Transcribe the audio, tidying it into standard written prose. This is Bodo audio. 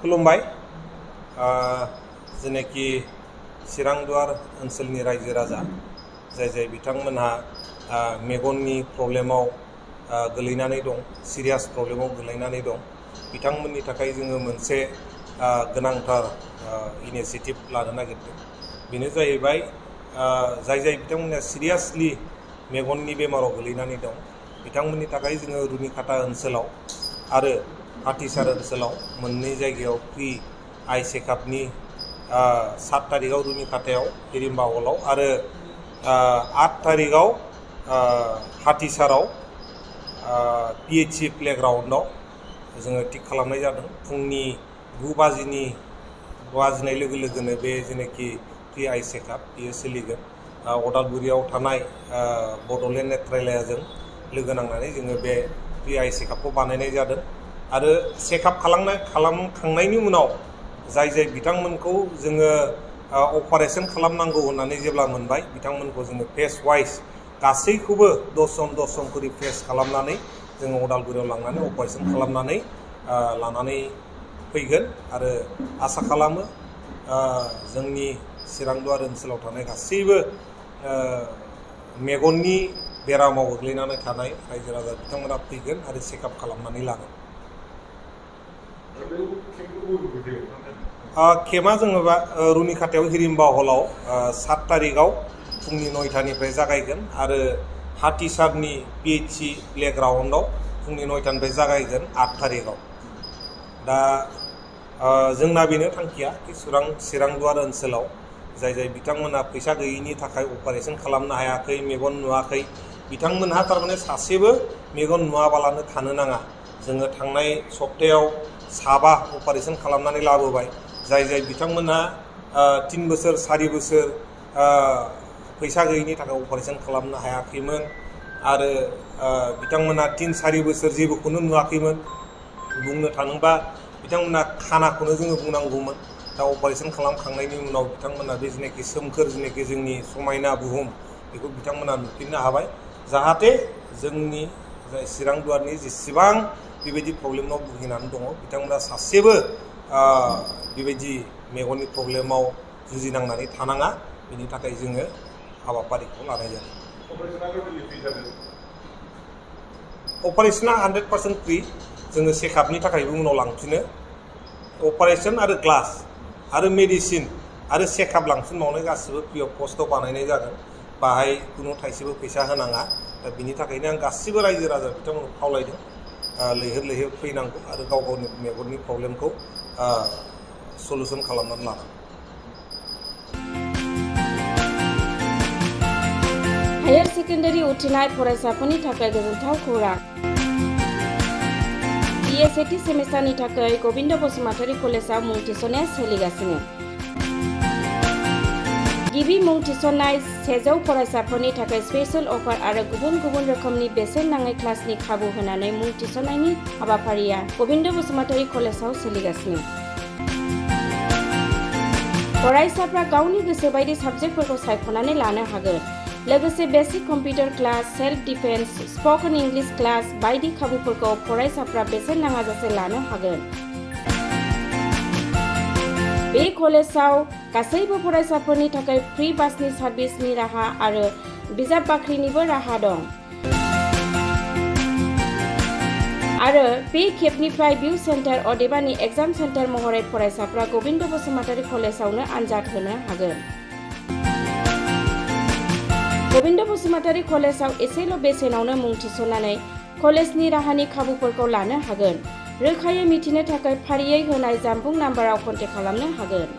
खुलुमबाय जेनेखि चिरांदुवार ओनसोलनि रायजो राजा जाय बिथांमोनहा मेगननि प्रब्लेमाव गोलैनानै दं सिरियास प्रब्लेमाव गोलैनानै दं बिथांमोननि थाखाय जोङो मोनसे गोनांथार इनिशिएटिभ लानो नागिरदों बेनो जाहैबाय जाय बिथांमोना सिरियासलि मेगननि बेमाराव गोलैनानै दं बिथांमोननि थाखाय जोङो रुनिखाता ओनसोलाव आरो हाथिसार ओनसोलाव मोननै जायगायाव फ्रि आइ चेकआपनि 7 तारिखाव रुनिखातायाव हिरिम्बा हलाव आरो 8 तारिखाव हाथिसाराव PHC प्लेग्राउन्डआव जोङो थिक खालामनाय जादों फुंनि 9 बाजिनाय लोगो लोगोनो बे जेनेखि फ्रि आइ चेकआप बेयो सोलिगोन अदालगुरियाव थानाय बड'लेण्ड नेत्रालयाजों लोगो नांनानै जोङो बे फ्रि आइ चेकआपखौ बानायनाय जादों आरो चेकआप खालामखांनायनि उनाव जाय बिथांमोनखौ जोङो अपारेशन खालामनांगौ होननानै जेब्ला मोनबाय बिथांमोनखौ जोङो फेस वाइज गासैखौबो 10 जन करि फेस खालामनानै जोङो अदालगुरियाव लांनानै अपारेशन खालामनानै लानानै फैगोन आरो आसा खालामो जोंनि चिरांदुवार ओनसोलाव थानाय गासैबो मेगननि बेरामाव गोग्लैनानै थानाय रायजो राजा बिथांमोना फैगोन आरो चेकआप खालामनानै लागोन केमा जोङो रुनिखातायाव हिरिम्बा हलाव 7 तारिखाव फुंनि 9टानिफ्राय जागायगोन आरो हाथिसारनि PHC प्लेग्राउन्डआव फुंनि 9टानिफ्राय जागायगोन 8 तारिखाव दा जोंना बेनो थांखिया कि चिरांदुवार ओनसोलाव जाय बिथांमोना फैसा गैयैनि थाखाय अपारेशन खालामनो हायाखै मेगन नुवाखै बिथांमोनहा थारमाने सासेबो मेगन नुवाबालानो थानो नाङा जोङो थांनाय सप्तायाव 7 अपारेशन खालामनानै लाबोबाय जाय बिथांमोनहा 3 बोसोर 4 बोसोर फैसा गैयैनि थाखाय अपारेशन खालामनो हायाखैमोन आरो बिथांमोनहा 3-4 बोसोर जेबोखौनो नुवाखैमोन बुंनो थाङोबा बिथांमोनहा खानाखौनो जोङो बुंनांगौमोन दा अपारेशन खालामखांनायनि उनाव बिथांमोनहा बे जेनेखि सोमखोर जेनेखि जोंनि समायना बुहुम बेखौ बिथांमोनहा नुफिननो हाबाय जाहाथे जोंनि जाय चिरांदुवारनि जेसेबां बेबायदि प्रब्लेमाव भुगिनानै दङ बिथांमोना सासेबो बेबायदि मेगननि प्रब्लेमाव जुजिनांनानै थानाङा बेनि थाखाय जोङो हाबाफारिखौ लानाय जादों अपारेशना 100% फ्रि जोङो चेकआपनि थाखायबो उनाव लांफिनो अपारेशन आरो ग्लास आरो मेडिसिन आरो चेकआप लांफिनबावनाय गासिबो फ्रि अफ कस्टआव बानायनाय जागोन बाहाय खुनु थाइसेबो फैसा होनाङा दा बिनि थाखायनो आं गासिबो रायजो राजा बिथांमोनखौ खावलायदों लैहोर फैनांगौ आरो गाव गावनि मेगननि प्रब्लेमखौ सलुसन खालामनानै लानांगौ हायार सेकेन्डारि उथ्रिनाय फरायसाफोरनि थाखाय गोजोनथाव खौरां सेथि सेमिस्टारनि थाखाय गबिन्द बसुमतारी कलेजाव मुं थिसननाया सोलिगासिनो गिबि मुं थिसननाय 100 फरायसाफोरनि थाखाय स्पेशल अफार आरो गुबुन रोखोमनि बेसेन नाङै क्लासनि खाबु होनानै मुं थिसननायनि हाबाफारिया गबिन्द बसुमतारी कलेजाव सोलिगासिनो फरायसाफ्रा गावनि गोसो बायदि साबजेक्टफोरखौ सायख'नानै लानो हागोन लोगोसे basic computer class self defence spoken English class बायदि खाबुफोरखौ फरायसाफ्रा बेसेन नाङाजासे लानो हागोन बे कलेजाव गासैबो फरायसाफोरनि थाखाय फ्रि बासनि सार्भिसनि राहा आरो बिजाब बाख्रिनिबो राहा दं आरो बे खेबनिफ्राय भिउ सेन्टार अदेबानि एग्जाम सेन्टार महरै फरायसाफ्रा गबिन्द बसुमतारी कलेजावनो आनजाद होनो हागोन गबिन्द बसुमतारी कलेजाव एसेल' बेसेनावनो मुं थिसननानै कलेजनि राहानि खाबुफोरखौ लानो हागोन रोखायै मिथिनो थाखाय फारियै होनाय जानबुं नाम्बाराव कन्टेक्ट खालामनो हागोन